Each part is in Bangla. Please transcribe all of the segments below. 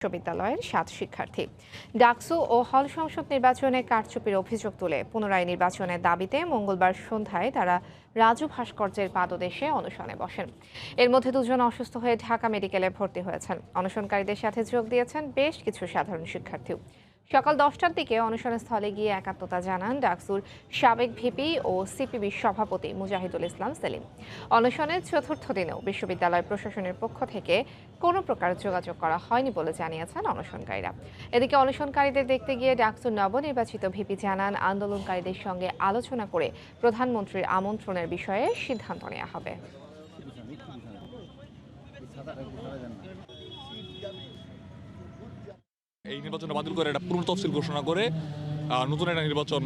বিশ্ববিদ্যালয়ের ৭ শিক্ষার্থী ডাকসু ও হল সংসদ নির্বাচনে কারচুপির অভিযোগ তুলে পুনরায় নির্বাচনের দাবিতে মঙ্গলবার সন্ধ্যায় তারা রাজু ভাস্কর্যের পাদদেশে অনশনে বসেন। এর মধ্যে দুজন অসুস্থ হয়ে ঢাকা মেডিকেলে ভর্তি হয়েছেন। অনশনকারীদের সাথে যোগ দিয়েছেন বেশ কিছু সাধারণ শিক্ষার্থীও। সকাল 10টার দিকে অনশনস্থলে গিয়ে একাত্মতা জানান ডাকসুর সাবেক ভিপি ও সিপিবির সভাপতি মুজাহিদুল ইসলাম সেলিম। অনশনের চতুর্থ দিনেও বিশ্ববিদ্যালয় প্রশাসনের পক্ষ থেকে কোনো প্রকার যোগাযোগ করা হয়নি বলে জানিয়েছেন অনশনকারীরা। এদিকে অনশনকারীদের দেখতে গিয়ে ডাকসুর নবনির্বাচিত ভিপি জানান আন্দোলনকারীদের সঙ্গে আলোচনা করে প্রধানমন্ত্রীর আমন্ত্রণের বিষয়ে সিদ্ধান্ত নেওয়া হবে। এই নির্বাচন বাতিল করে একটা পুনঃ তফসিল ঘোষণা করে নতুন একটা নির্বাচন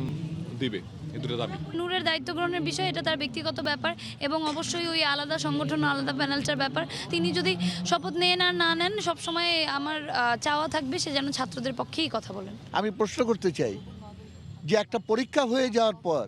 দিবে। এই দুটো দাবি। নূরের দায়িত্ব গ্রহণের বিষয়, এটা তার ব্যক্তিগত ব্যাপার এবং অবশ্যই ওই আলাদা সংগঠন আলাদা প্যানেলটার ব্যাপার। তিনি যদি শপথ নিয়ে না নেন, সবসময় আমার চাওয়া থাকবে সে যেন ছাত্রদের পক্ষেই কথা বলেন। আমি প্রশ্ন করতে চাই যে একটা পরীক্ষা হয়ে যাওয়ার পর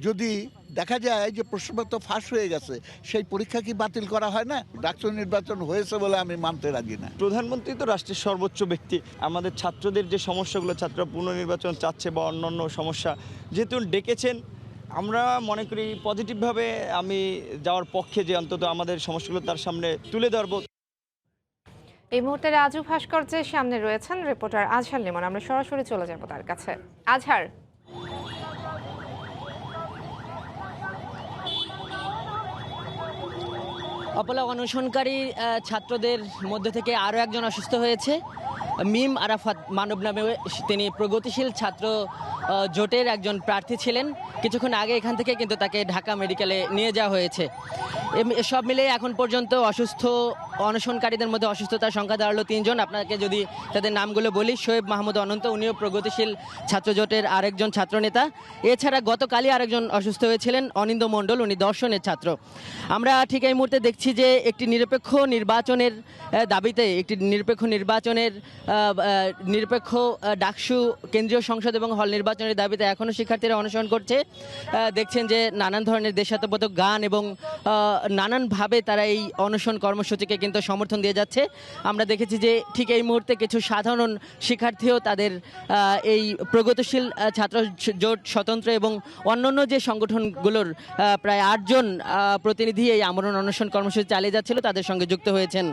যদি দেখা যায় যে প্রশ্নপত্র ফাঁস হয়ে গেছে, সেই পরীক্ষা কি বাতিল করা হয় না? ডাকসু নির্বাচন হয়েছে বলে আমি মানতে রাজি না। প্রধানমন্ত্রী তো রাষ্ট্রের সর্বোচ্চ ব্যক্তি। আমাদের ছাত্রদের যে সমস্যাগুলো, ছাত্ররা পুনর্নির্বাচন চাচ্ছে বা অন্যান্য সমস্যা যেহেতু ডেকেছেন, আমরা মনে করি পজিটিভভাবে আমি যাওয়ার পক্ষে, যে অন্তত আমাদের সমস্যাগুলো তার সামনে তুলে ধরবো। এই মুহূর্তে রাজু ভাস্কর্যের সামনে রয়েছেন রিপোর্টার আজহার লিমন। আমরা সরাসরি চলে যাব তার কাছে। আজহার, অপলা, অনশনকারী ছাত্রদের মধ্যে থেকে আরও একজন অসুস্থ হয়েছে। মিম আরাফাত মানব নামে তিনি প্রগতিশীল ছাত্র জোটের একজন প্রার্থী ছিলেন। কিছুক্ষণ আগে এখান থেকে কিন্তু তাকে ঢাকা মেডিকেলে নিয়ে যাওয়া হয়েছে। সব মিলে এখন পর্যন্ত অসুস্থ অনশনকারীদের মধ্যে অসুস্থতার সংখ্যা দাঁড়ালো 3 জন। আপনাকে যদি তাদের নামগুলো বলি, শোয়েব মাহমুদ অনন্ত, উনিও প্রগতিশীল ছাত্র জোটের আরেকজন ছাত্রনেতা। এছাড়া গতকালই আরেকজন অসুস্থ হয়েছিলেন অনিন্দ মণ্ডল, উনি দর্শনের ছাত্র। আমরা ঠিক এই মুহূর্তে দেখছি যে একটি নিরপেক্ষ নির্বাচনের দাবিতে, একটি নিরপেক্ষ ডাকসু কেন্দ্রীয় সংসদ এবং হল নির্বাচনের দাবিতে এখনও শিক্ষার্থীরা অনুসরণ করছে। দেখছেন যে নানান ধরনের দেশাত্মবোধক গান এবং নানানভাবে তারা এই অনশন কর্মসূচিকে কিন্তু সমর্থন দিয়ে যাচ্ছে। আমরা দেখেছি যে ঠিক এই মুহূর্তে কিছু সাধারণ শিক্ষার্থীও তাদের এই প্রগতিশীল ছাত্র জোট, স্বতন্ত্র এবং অন্যান্য যে সংগঠনগুলোর প্রায় 8 জন প্রতিনিধি এই আমরণ অনশন কর্মসূচি চালিয়ে যাচ্ছিল, তাদের সঙ্গে যুক্ত হয়েছেন।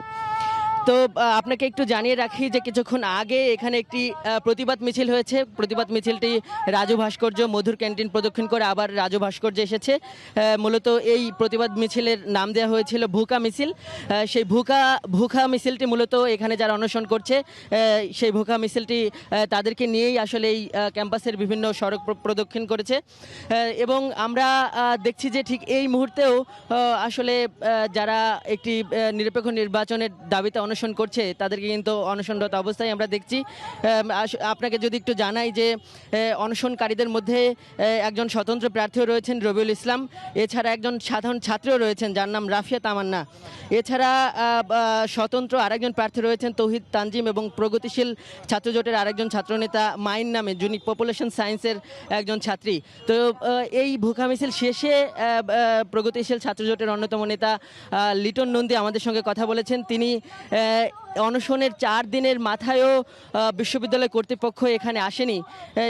তো আপনাকে একটু জানিয়ে রাখি যে কিছুক্ষণ আগে এখানে একটি প্রতিবাদ মিছিল হয়েছে। প্রতিবাদ মিছিলটি রাজু ভাস্কর্য, মধুর ক্যান্টিন প্রদক্ষিণ করে আবার রাজু ভাস্কর্যে এসেছে। মূলত এই প্রতিবাদ মিছিলের নাম দেওয়া হয়েছিল ভুকা মিছিল। সেই ভুকা মিছিলটি মূলত এখানে যারা অনশন করছে, সেই ভুকা মিছিলটি তাদেরকে নিয়েই আসলে এই ক্যাম্পাসের বিভিন্ন সড়ক প্রদক্ষিণ করেছে। এবং আমরা দেখছি যে ঠিক এই মুহূর্তেও আসলে যারা একটি নিরপেক্ষ নির্বাচনের দাবিতে অনশন করছে, তাদেরকে কিন্তু অনশনরত অবস্থায় আমরা দেখছি। আপনাকে যদি একটু জানাই যে অনশনকারীদের মধ্যে একজন স্বতন্ত্র প্রার্থীও রয়েছেন, রবিউল ইসলাম। এছাড়া একজন সাধারণ ছাত্রও রয়েছেন যার নাম রাফিয়া তামান্না। এছাড়া স্বতন্ত্র আরেকজন প্রার্থী রয়েছেন তৌহিদ তানজিম এবং প্রগতিশীল ছাত্র জোটের আরেকজন ছাত্রনেতা মাইন নামে, যিনি পপুলেশন সায়েন্সের একজন ছাত্রী। তো এই ভুকা মিছিল শেষে প্রগতিশীল ছাত্র জোটের অন্যতম নেতা লিটন নন্দী আমাদের সঙ্গে কথা বলেছেন। তিনি অনশনের 4 দিনের মাথায়ও বিশ্ববিদ্যালয় কর্তৃপক্ষ এখানে আসেনি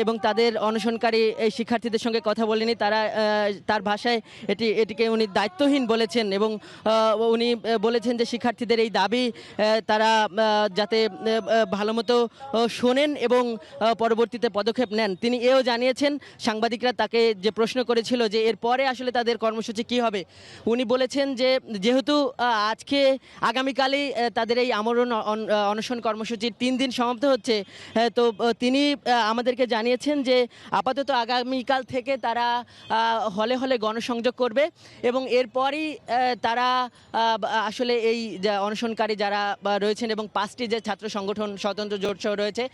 এবং তাদের অনশনকারী এই শিক্ষার্থীদের সঙ্গে কথা বলেনি। তার ভাষায় এটিকে উনি দায়িত্বহীন বলেছেন এবং উনি বলেছেন যে শিক্ষার্থীদের এই দাবি তারা যাতে ভালো মতো শোনেন এবং পরবর্তীতে পদক্ষেপ নেন। তিনি এও জানিয়েছেন, সাংবাদিকরা তাকে যে প্রশ্ন করেছিল যে এরপরে আসলে তাদের কর্মসূচি কী হবে, উনি বলেছেন যে যেহেতু আগামীকালই তাদের এই আমরণ অনশন কর্মসূচির 3 দিন সমাপ্ত হচ্ছে, তো তিনি আমাদেরকে জানিয়েছেন যে আপাতত আগামীকাল থেকে তারা হলে হলে গণসংযোগ করবে এবং এরপরই তারা আসলে এই অনশনকারী যারা রয়েছেন এবং 5টি যে ছাত্র সংগঠন স্বতন্ত্র জোট সহ রয়েছে,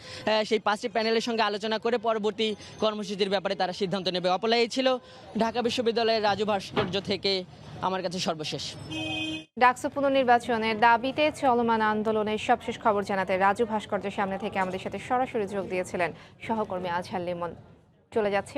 সেই 5টি প্যানেলের সঙ্গে আলোচনা করে পরবর্তী কর্মসূচির ব্যাপারে তারা সিদ্ধান্ত নেবে। অপলাই ছিল ঢাকা বিশ্ববিদ্যালয়ের রাজু ভাস্কর্য থেকে আমার কাছে সর্বশেষ। ডাকসু পুনর্নির্বাচনের দাবিতে চলমান আন্দোলনের সবশেষ খবর জানাতে রাজু ভাস্কর্যের সামনে থেকে আমাদের সাথে সরাসরি যোগ দিয়েছিলেন সহকর্মী আজহার লিমন। চলে যাচ্ছি